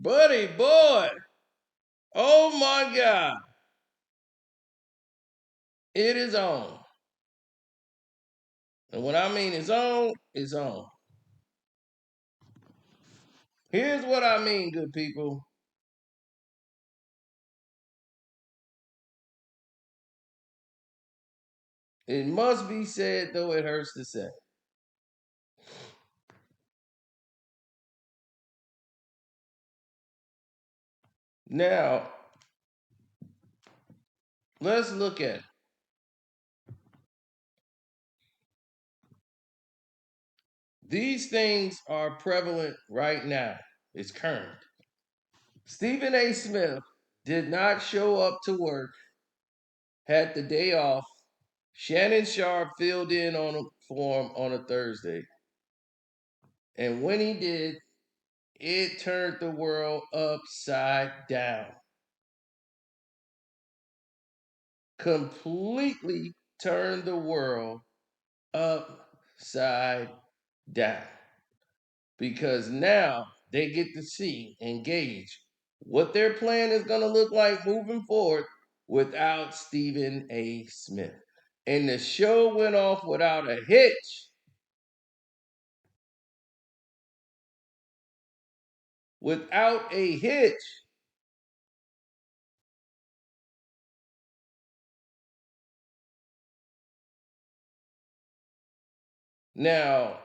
Buddy boy. Oh my God. It is on. And when I mean it's on, it's on. Here's what I mean, good people. It must be said, though it hurts to say. Now, let's look at it. These things are prevalent right now. It's current. Stephen A. Smith did not show up to work, had the day off. Shannon Sharpe filled in on him for him on a Thursday. And when he did, it turned the world upside down. Completely turned the world upside down. Because now they get to see and gauge what their plan is going to look like moving forward without Stephen A. Smith. And the show went off without a hitch. Without a hitch. Now,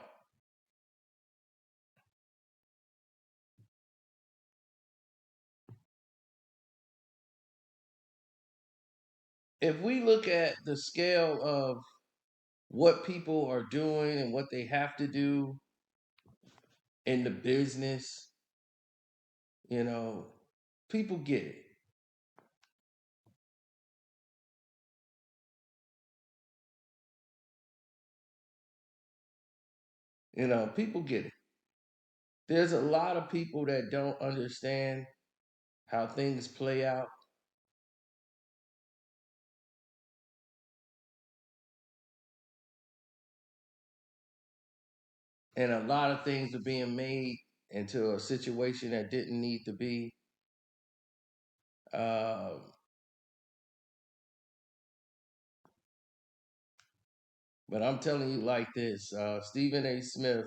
if we look at the scale of what people are doing and what they have to do in the business, you know, people get it. People get it. There's a lot of people that don't understand how things play out. And a lot of things are being made into a situation that didn't need to be. Uh, but I'm telling you like this, Stephen A. Smith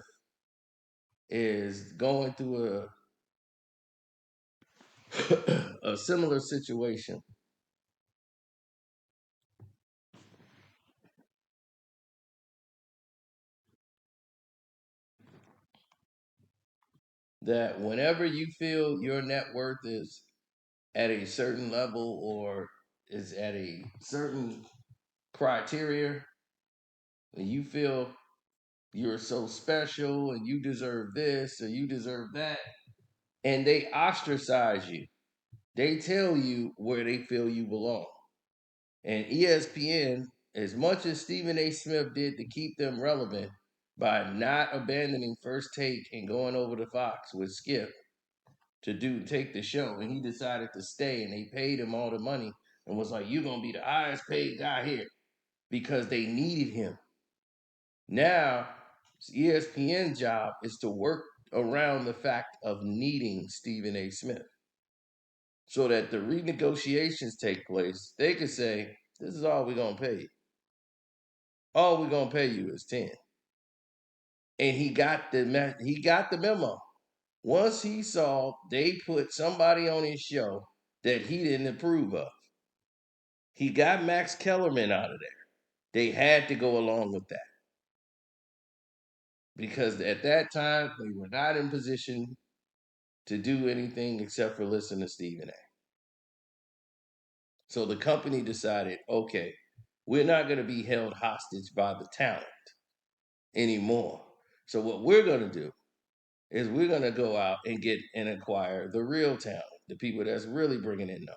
is going through a similar situation. That whenever you feel your net worth is at a certain level or is at a certain criteria, and you feel you're so special and you deserve this or you deserve that, and they ostracize you. They tell you where they feel you belong. And ESPN, as much as Stephen A. Smith did to keep them relevant by not abandoning First Take and going over to Fox with Skip to take the show, and he decided to stay, and they paid him all the money and was like, "You're gonna be the highest paid guy here," because they needed him. Now, ESPN's job is to work around the fact of needing Stephen A. Smith so that the renegotiations take place. They could say, "This is all we're going to pay you. All we're going to pay you is 10." And he got the memo. Once he saw they put somebody on his show that he didn't approve of, he got Max Kellerman out of there. They had to go along with that because at that time they were not in position to do anything except for listen to Stephen A. So the company decided, okay, we're not going to be held hostage by the talent anymore. So what we're going to do is we're going to go out and get and acquire the real talent, the people that's really bringing in numbers.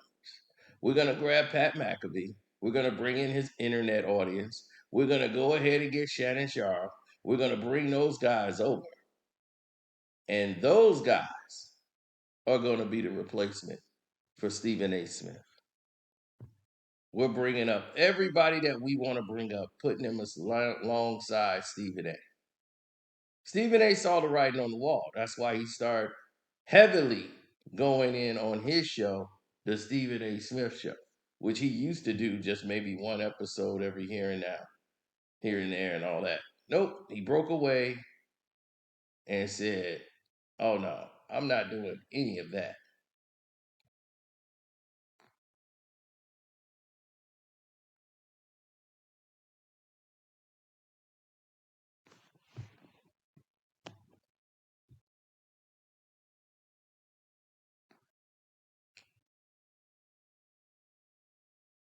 We're going to grab Pat McAfee. We're going to bring in his internet audience. We're going to go ahead and get Shannon Sharpe. We're going to bring those guys over. And those guys are going to be the replacement for Stephen A. Smith. We're bringing up everybody that we want to bring up, putting them alongside Stephen A. Stephen A. saw the writing on the wall. That's why he started heavily going in on his show, the Stephen A. Smith show, which he used to do just maybe one episode every here and now, here and there, and all that. Nope, he broke away and said, "Oh no, I'm not doing any of that."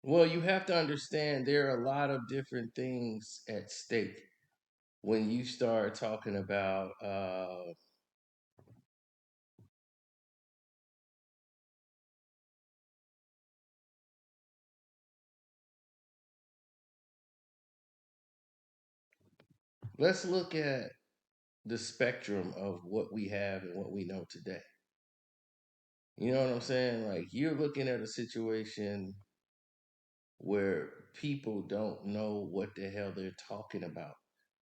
Well, you have to understand there are a lot of different things at stake when you start talking about let's look at the spectrum of what we have and what we know today. You know what I'm saying? Like you're looking at a situation where people don't know what the hell they're talking about,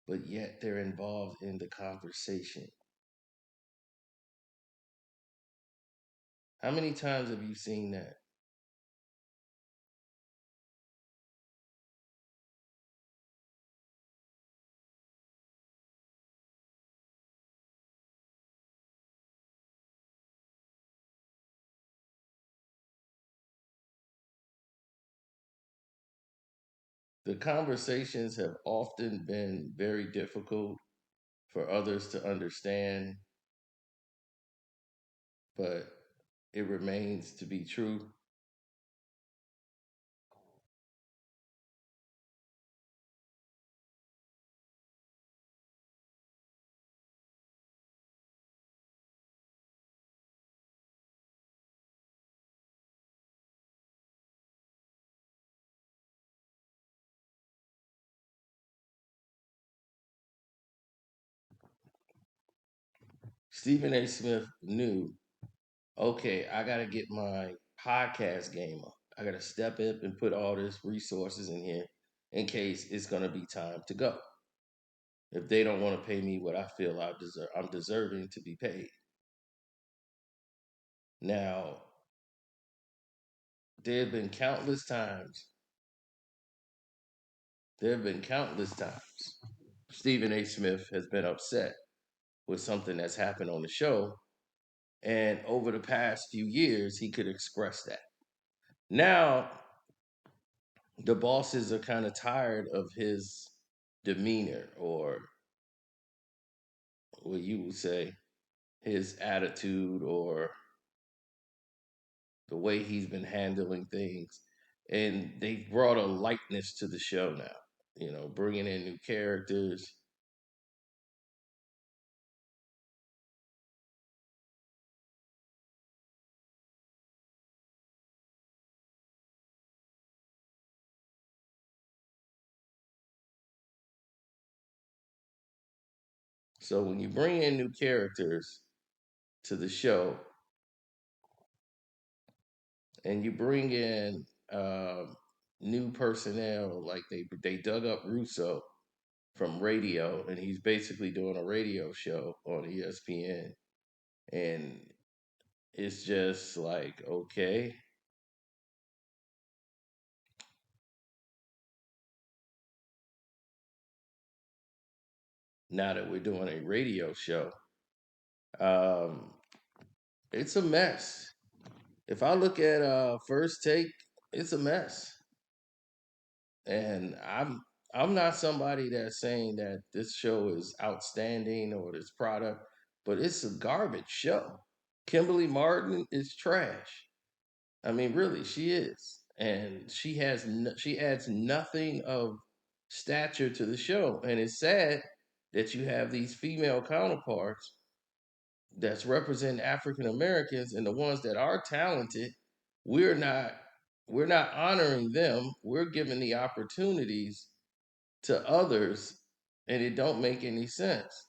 but yet they're involved in the conversation. How many times have you seen that? The conversations have often been very difficult for others to understand, but it remains to be true. Stephen A. Smith knew, okay, I got to get my podcast game up. I got to step up and put all this resources in here in case it's going to be time to go. If they don't want to pay me what I feel I'm deserving to be paid. Now, there have been countless times, there have been countless times Stephen A. Smith has been upset with something that's happened on the show. And over the past few years, he could express that. Now, the bosses are kind of tired of his demeanor, or what you would say, his attitude, or the way he's been handling things. And they've brought a lightness to the show now, bringing in new characters. So when you bring in new characters to the show, and you bring in new personnel, like they dug up Russo from radio, and he's basically doing a radio show on ESPN, and it's just like, okay, now that we're doing a radio show, um, it's a mess. If I look at First Take, it's a mess, and I'm not somebody that's saying that this show is outstanding or this product, but it's a garbage show. Kimberly Martin is trash. I mean, really, she is, and she adds nothing of stature to the show. And it's sad that you have these female counterparts that's represent African Americans, and the ones that are talented, we're not we're not honoring them. We're giving the opportunities to others, and it don't make any sense.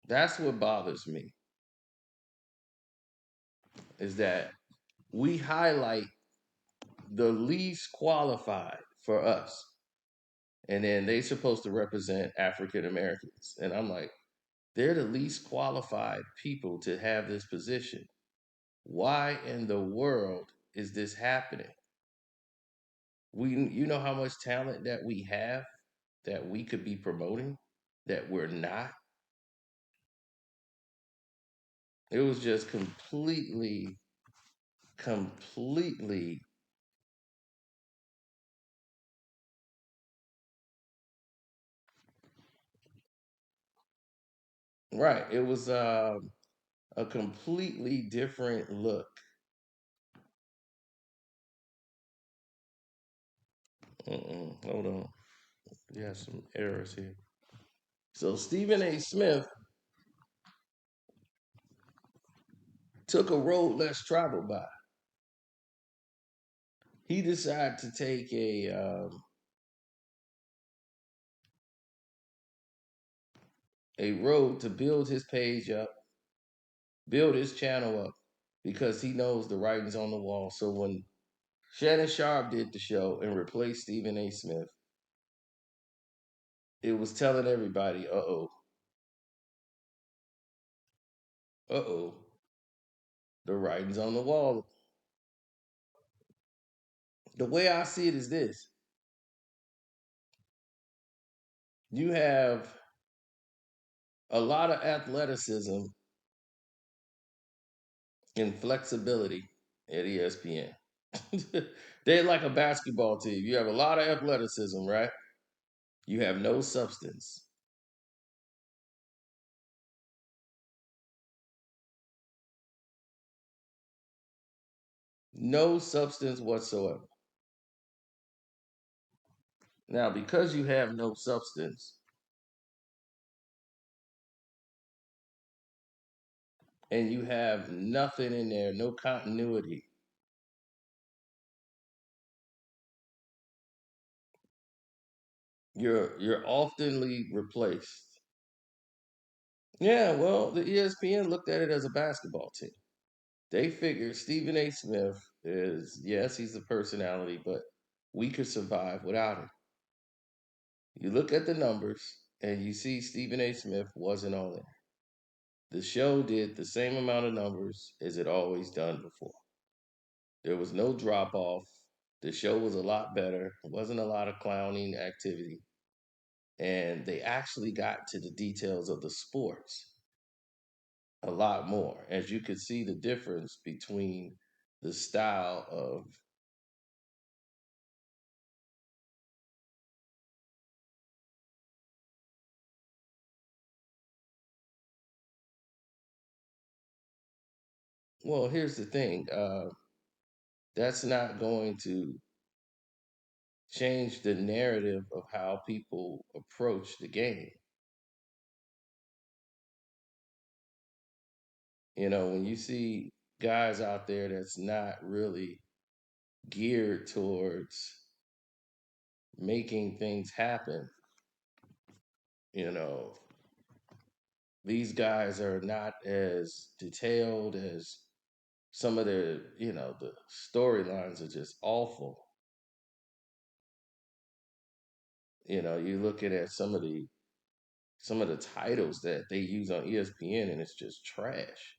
That's what bothers me, is that we highlight the least qualified for us. and then they supposed to represent African Americans, and I'm like, they're the least qualified people to have this position. Why in the world is this happening? You know how much talent that we have that we could be promoting that we're not. It was just completely right. It was a completely different look. Hold on, we have some errors here. So Stephen A. Smith took a road less traveled by. He decided to take a road to build his page up, build his channel up, because he knows the writing's on the wall. So when Shannon Sharpe did the show and replaced Stephen A. Smith, it was telling everybody, uh oh, the writing's on the wall. The way I see it is this: you have a lot of athleticism and flexibility at ESPN. They're like a basketball team. You have a lot of athleticism, right? You have no substance. No substance whatsoever. Now, because you have no substance and you have nothing in there, no continuity, you're oftenly replaced. Yeah, well, the ESPN looked at it as a basketball team. They figured Stephen A. Smith is, yes, he's a personality, but we could survive without him. You look at the numbers and you see Stephen A. Smith wasn't on it. The show did the same amount of numbers as it always done before. There was no drop off. The show was a lot better. It wasn't a lot of clowning activity. And they actually got to the details of the sports a lot more. As you could see the difference between the style of, well, here's the thing. That's not going to change the narrative of how people approach the game. You know, when you see guys out there that's not really geared towards making things happen, you know, these guys are not as detailed as some of their, the storylines are just awful. You're looking at some of the titles that they use on ESPN and it's just trash.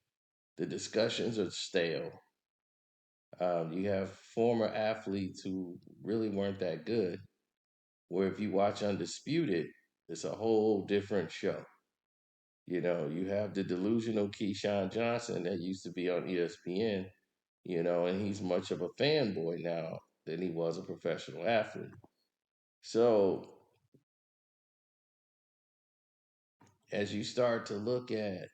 The discussions are stale. You have former athletes who really weren't that good. Where if you watch Undisputed, it's a whole different show. You have the delusional Keyshawn Johnson that used to be on ESPN, and he's much of a fanboy now than he was a professional athlete. So as you start to look at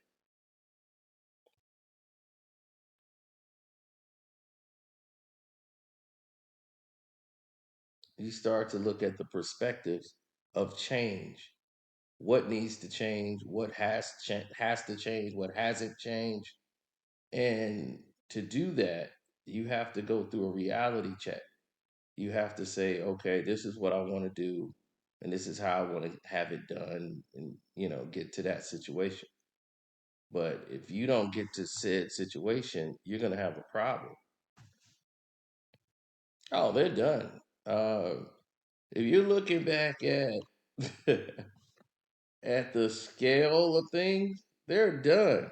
the perspectives of change, what needs to change, what has to change, what hasn't changed, and to do that, you have to go through a reality check. You have to say, okay, this is what I want to do, and this is how I want to have it done, and get to that situation. But if you don't get to said situation, you're gonna have a problem. Oh, they're done. If you're looking back at at the scale of things, they're done.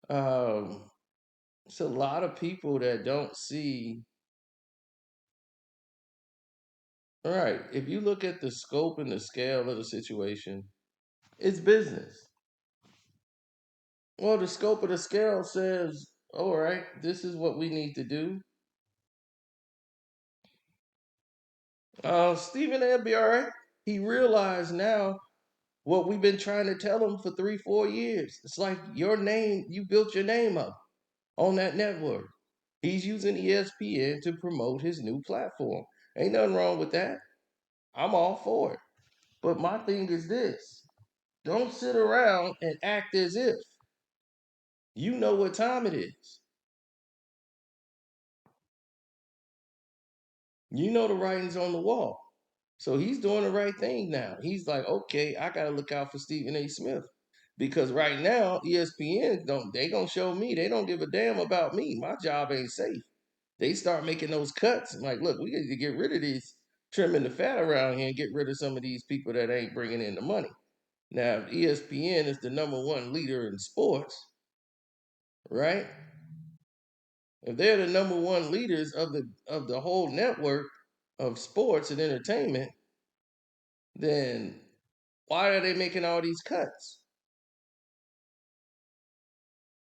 Um, it's a lot of people that don't see. All right, if you look at the scope and the scale of the situation, it's business. Well, the scope of the scale says, all right, this is what we need to do. Stephen A. be all right. He realized now what we've been trying to tell him for 3, 4 years. It's like your name, you built your name up on that network. He's using ESPN to promote his new platform. Ain't nothing wrong with that. I'm all for it. But my thing is this: don't sit around and act as if you know what time it is. You know the writing's on the wall. So he's doing the right thing now. He's like, okay, I gotta look out for Stephen A. Smith. Because right now, ESPN don't they gonna show me. They don't give a damn about me. My job ain't safe. They start making those cuts. I'm like, look, we need to get rid of these, trimming the fat around here and get rid of some of these people that ain't bringing in the money. Now, if ESPN is the number one leader in sports, right? If they're the number one leaders of the whole network of sports and entertainment, then why are they making all these cuts?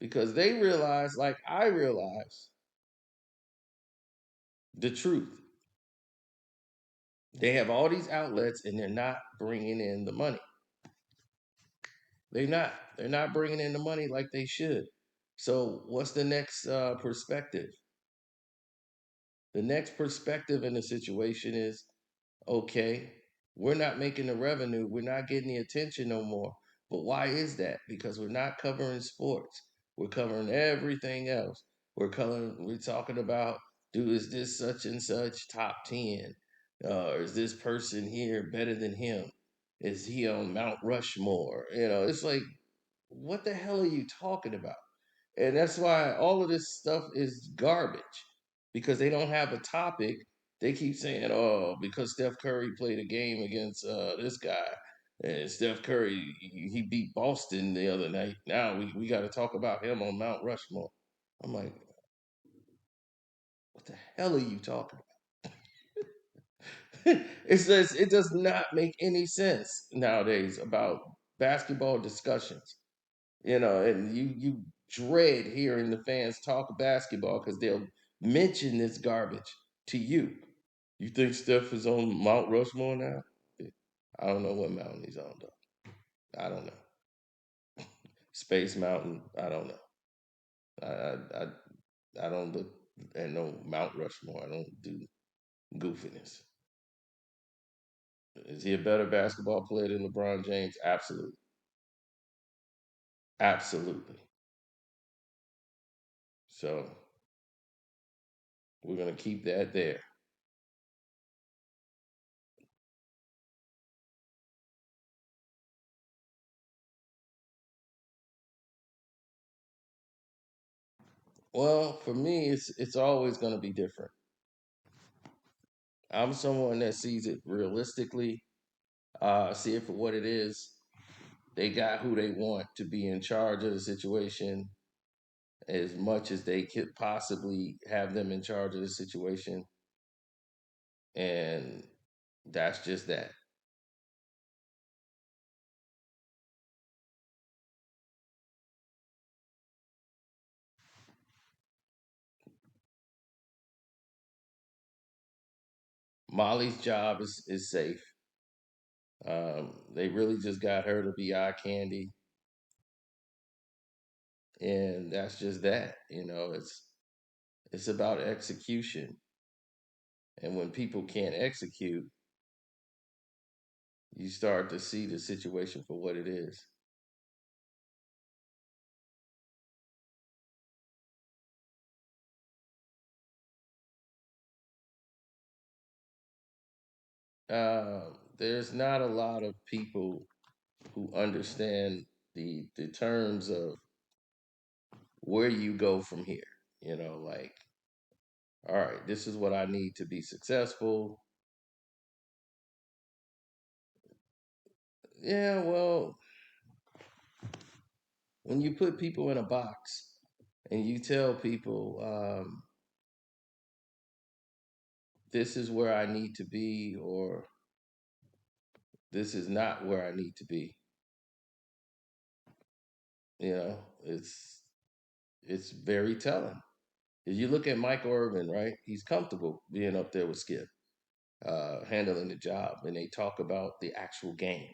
Because they realize, like I realize, the truth. They have all these outlets and they're not bringing in the money. They're not. They're not bringing in the money like they should. So, what's the next perspective? The next perspective in the situation is okay, we're not making the revenue, we're not getting the attention no more. But why is that? Because we're not covering sports. We're covering everything else. We're talking about, do is this such and such top 10? Or is this person here better than him? Is he on Mount Rushmore? It's like, what the hell are you talking about? And that's why all of this stuff is garbage because they don't have a topic. They keep saying, oh, because Steph Curry played a game against this guy, and Steph Curry, he beat Boston the other night. Now we got to talk about him on Mount Rushmore. I'm like, what the hell are you talking about? It does not make any sense nowadays about basketball discussions. And you dread hearing the fans talk basketball because they'll mention this garbage to you. You think Steph is on Mount Rushmore now? I don't know what mountain he's on though. I don't know. Space Mountain. I don't know. I don't look at no Mount Rushmore. I don't do goofiness. Is he a better basketball player than LeBron James? Absolutely. Absolutely. So we're gonna keep that there. Well, for me, it's always gonna be different. I'm someone that sees it realistically, see it for what it is. They got who they want to be in charge of the situation as much as they could possibly have them in charge of the situation. And that's just that. Molly's job is safe. They really just got her to be eye candy. And that's just that. It's about execution. And when people can't execute, you start to see the situation for what it is. There's not a lot of people who understand the terms of where you go from here. Like All right, this is what I need to be successful. Yeah, well, when you put people in a box and you tell people, this is where I need to be, or this is not where I need to be, you know, it's very telling. If you look at Michael Irvin, right, he's comfortable being up there with Skip, handling the job, and they talk about the actual game,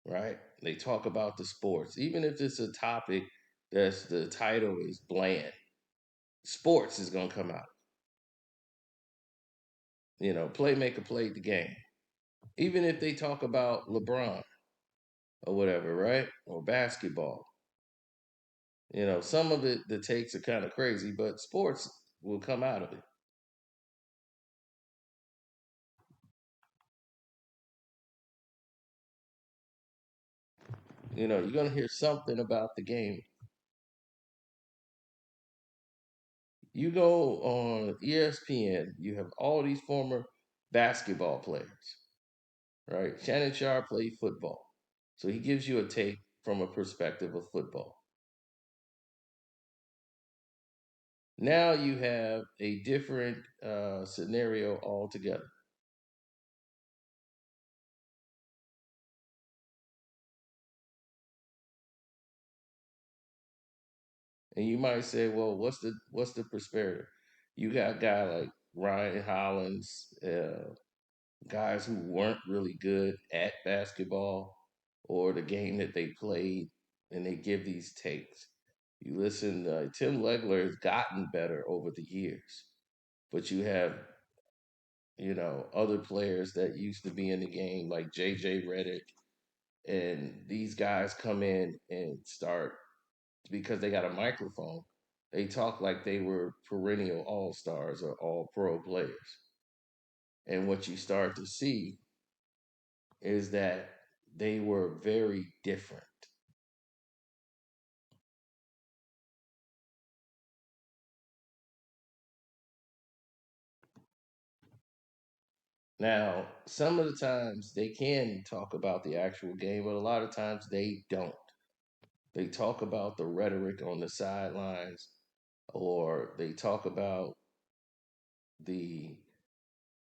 right? They talk about the sports, even if it's a topic that's the title is bland. Sports is gonna come out. You know, playmaker played the game. Even if they talk about LeBron or whatever, right? Or basketball. You know, some of it the takes are kind of crazy, but sports will come out of it. You know, you're gonna hear something about the game. You go on ESPN, you have all these former basketball players, right? Shannon Sharpe played football. So he gives you a take from a perspective of football. Now you have a different scenario altogether. And you might say, well, what's the perspective? You got a guy like Ryan Hollins, guys who weren't really good at basketball or the game that they played, and they give these takes. You listen, Tim Legler has gotten better over the years, but you have, other players that used to be in the game like JJ Redick, and these guys come in and start because they got a microphone. They talk like they were perennial all stars or all pro players. And what you start to see is that they were very different. Now, some of the times they can talk about the actual game, but a lot of times they don't. They talk about the rhetoric on the sidelines, or they talk about the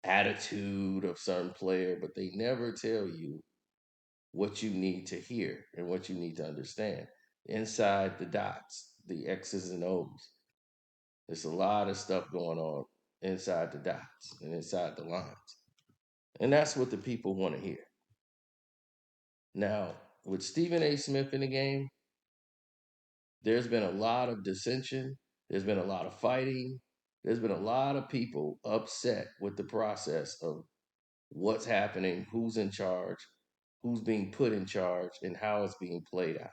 attitude of some player, but they never tell you what you need to hear and what you need to understand. Inside the dots, the X's and O's, there's a lot of stuff going on inside the dots and inside the lines. And that's what the people want to hear. Now, with Stephen A. Smith in the game, there's been a lot of dissension, there's been a lot of fighting, there's been a lot of people upset with the process of what's happening, who's in charge, who's being put in charge, and how it's being played out.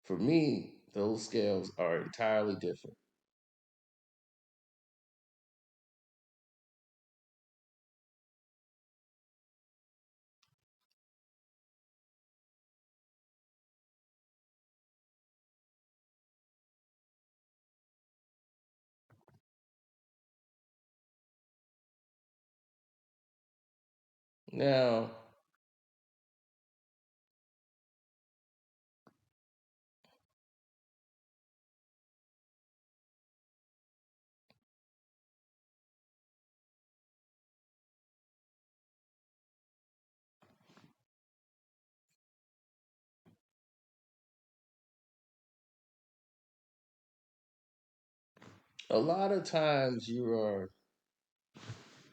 For me, those scales are entirely different. Now, a lot of times you are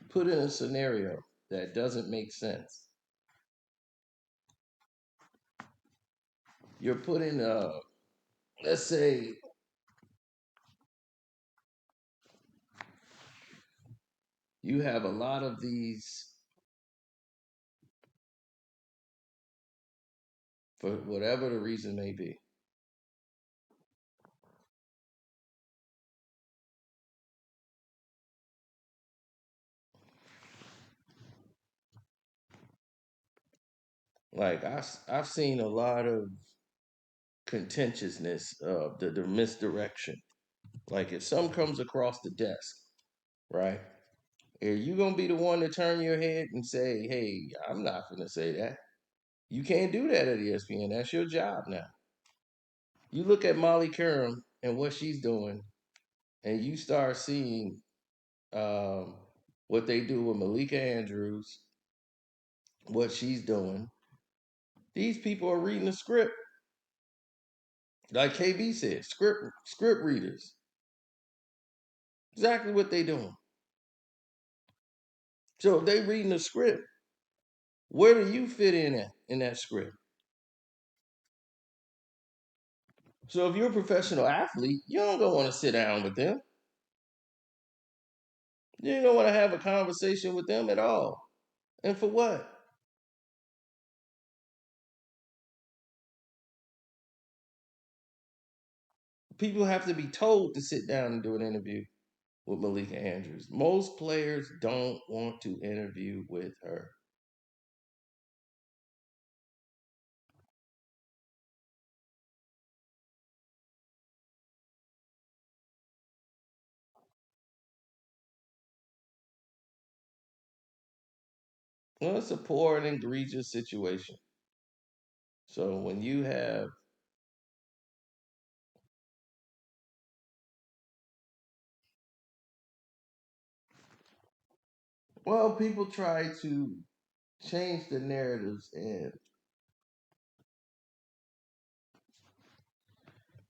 put in a scenario that doesn't make sense. You're put in let's say, you have a lot of these, for whatever the reason may be. Like I've seen a lot of contentiousness of the misdirection. Like if something comes across the desk, right? Are you gonna be the one to turn your head and say, "Hey, I'm not gonna say that"? You can't do that at ESPN. That's your job now. You look at Molly Curran and what she's doing, and you start seeing um, what they do with Malika Andrews, what she's doing. These people are reading the script, like KB said, script readers. Exactly what they doing. So if they reading the script, where do you fit in at in that script? So if you're a professional athlete, you don't go want to sit down with them. You don't want to have a conversation with them at all. And for what? People have to be told to sit down and do an interview with Malika Andrews. Most players don't want to interview with her. Well, it's a poor and egregious situation. So when you have, well, people try to change the narratives, and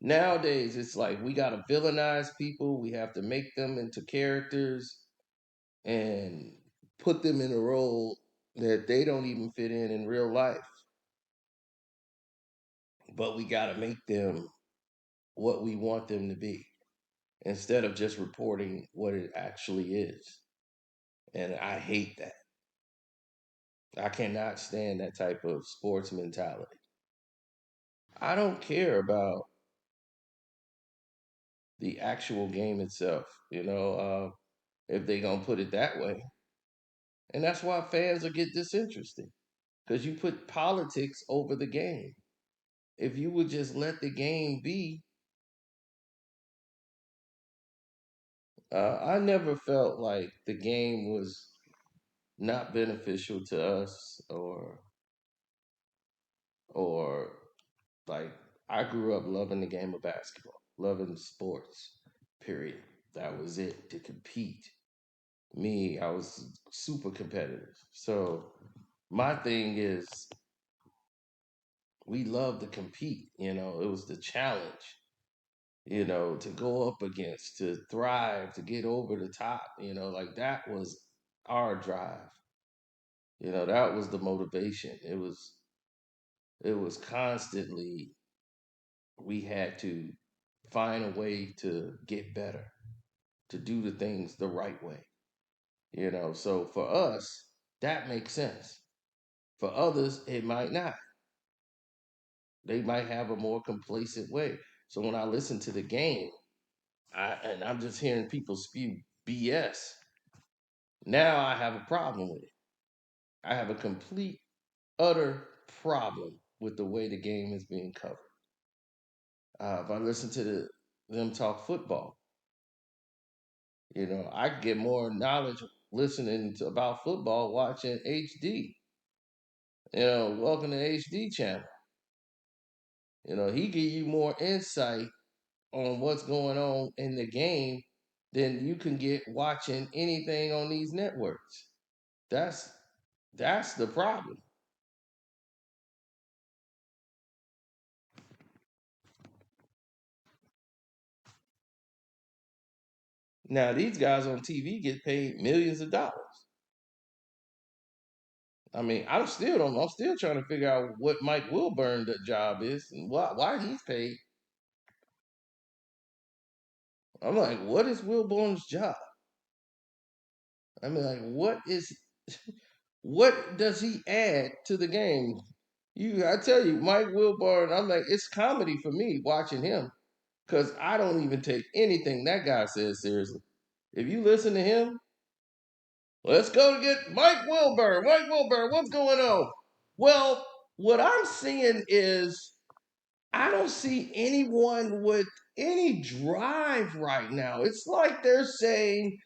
nowadays it's like we got to villainize people. We have to make them into characters and put them in a role that they don't even fit in real life. But we got to make them what we want them to be instead of just reporting what it actually is. And I hate that. I cannot stand that type of sports mentality. I don't care about the actual game itself, if they gonna put it that way. And that's why fans will get disinterested because you put politics over the game. If you would just let the game be, I never felt like the game was not beneficial to us or like I grew up loving the game of basketball, loving sports. Period. That was it to compete. Me, I was super competitive. So my thing is we love to compete, it was the challenge, to go up against, to thrive, to get over the top, like that was our drive. That was the motivation. It was constantly we had to find a way to get better, to do the things the right way. So for us, that makes sense. For others, it might not. They might have a more complacent way. So when I listen to the game, and I'm just hearing people spew BS, now I have a problem with it. I have a complete, utter problem with the way the game is being covered. If I listen to them talk football, I get more knowledge listening to about football watching HD. Welcome to HD channel. He give you more insight on what's going on in the game than you can get watching anything on these networks. That's that's the problem. Now these guys on TV get paid millions of dollars. I mean, I'm still trying to figure out what Mike Wilburn's job is and why he's paid. I'm like, what is Wilburn's job? I mean, like, what does he add to the game? I tell you, Mike Wilburn, I'm like, it's comedy for me watching him because I don't even take anything that guy says seriously. If you listen to him, let's go to get Mike Wilburn. Mike Wilburn, what's going on? Well, what I'm seeing is I don't see anyone with any drive right now. It's like they're saying,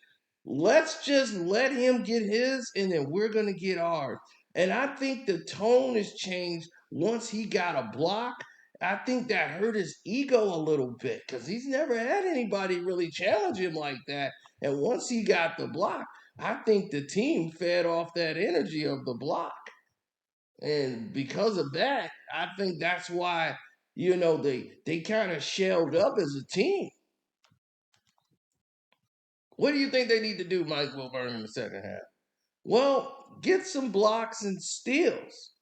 let's just let him get his and then we're going to get ours. And I think the tone has changed once he got a block. I think that hurt his ego a little bit because he's never had anybody really challenge him like that. And once he got the block, I think the team fed off that energy of the block. And because of that, I think that's why, they kind of shelled up as a team. What do you think they need to do, Mike Wilburn, in the second half? Well, get some blocks and steals.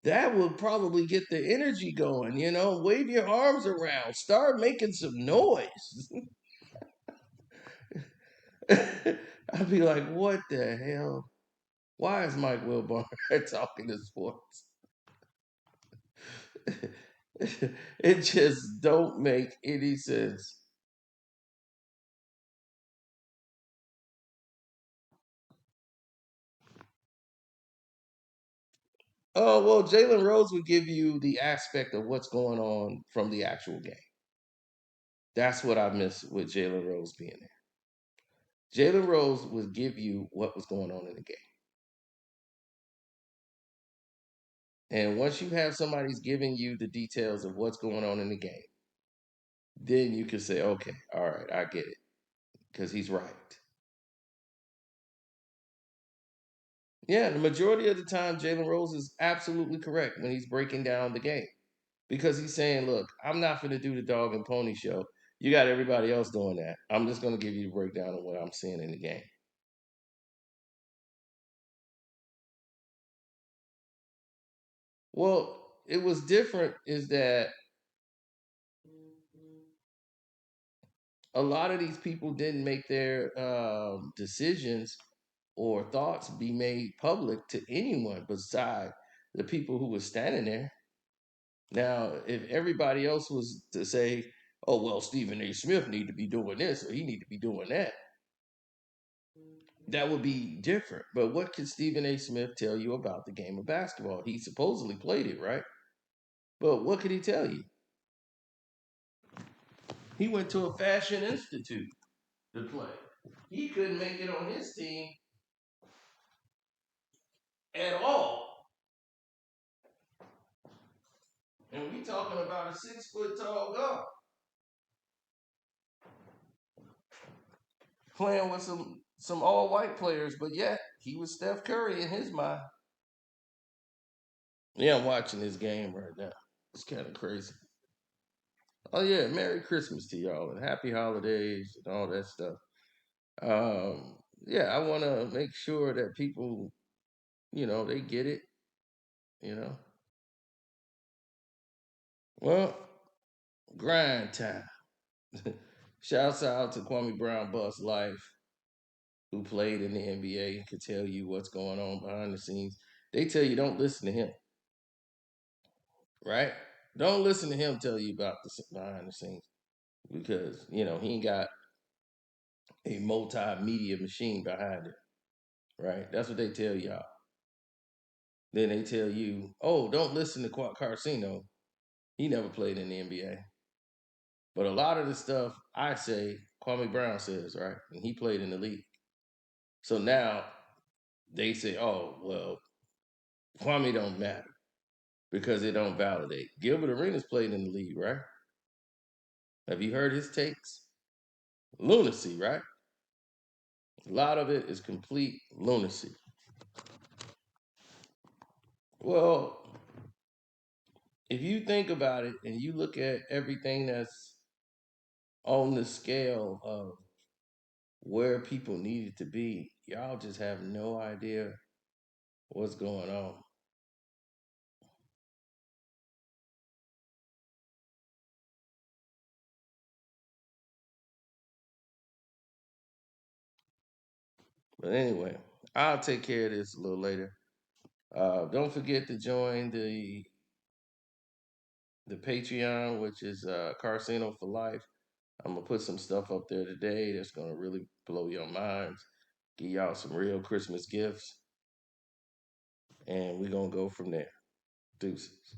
That will probably get the energy going, Wave your arms around. Start making some noise. I'd be like, what the hell? Why is Mike Wilbon talking to sports? It just don't make any sense. Oh, well, Jalen Rose would give you the aspect of what's going on from the actual game. That's what I miss with Jalen Rose being there. Jalen Rose would give you what was going on in the game. And once you have somebody's giving you the details of what's going on in the game, then you can say, okay, all right, I get it. Because he's right. Yeah, the majority of the time, Jalen Rose is absolutely correct when he's breaking down the game. Because he's saying, look, I'm not going to do the dog and pony show. You got everybody else doing that. I'm just going to give you the breakdown of what I'm seeing in the game. Well, it was different is that a lot of these people didn't make their decisions or thoughts be made public to anyone beside the people who were standing there. Now, if everybody else was to say, "Oh well, Stephen A. Smith need to be doing this or he need to be doing that," that would be different. But what can Stephen A. Smith tell you about the game of basketball? He supposedly played it, right? But what could he tell you? He went to a fashion institute to play. He couldn't make it on his team at all. And we talking about a 6 foot tall guy playing with some all white players, but yet he was Steph Curry in his mind. Yeah, I'm watching this game right now. It's kind of crazy. Oh yeah, Merry Christmas to y'all and Happy Holidays and all that stuff. Um, yeah, I want to make sure that people, they get it. You know, well, grind time. Shouts out to Kwame Brown Bus Life, who played in the NBA and can tell you what's going on behind the scenes. They tell you don't listen to him, right? Don't listen to him tell you about the behind the scenes because he ain't got a multimedia machine behind it, right? That's what they tell y'all. Then they tell you, oh, don't listen to Carcino. He never played in the NBA. But a lot of the stuff I say, Kwame Brown says, right? And he played in the league. So now they say, oh, well, Kwame don't matter because it don't validate. Gilbert Arenas played in the league, right? Have you heard his takes? Lunacy, right? A lot of it is complete lunacy. Well, if you think about it and you look at everything that's on the scale of where people needed to be, y'all just have no idea what's going on. But anyway, I'll take care of this a little later. Don't forget to join the Patreon, which is Carcino for Life. I'm gonna put some stuff up there today that's gonna really blow your minds, give y'all some real Christmas gifts, and we're gonna go from there. Deuces.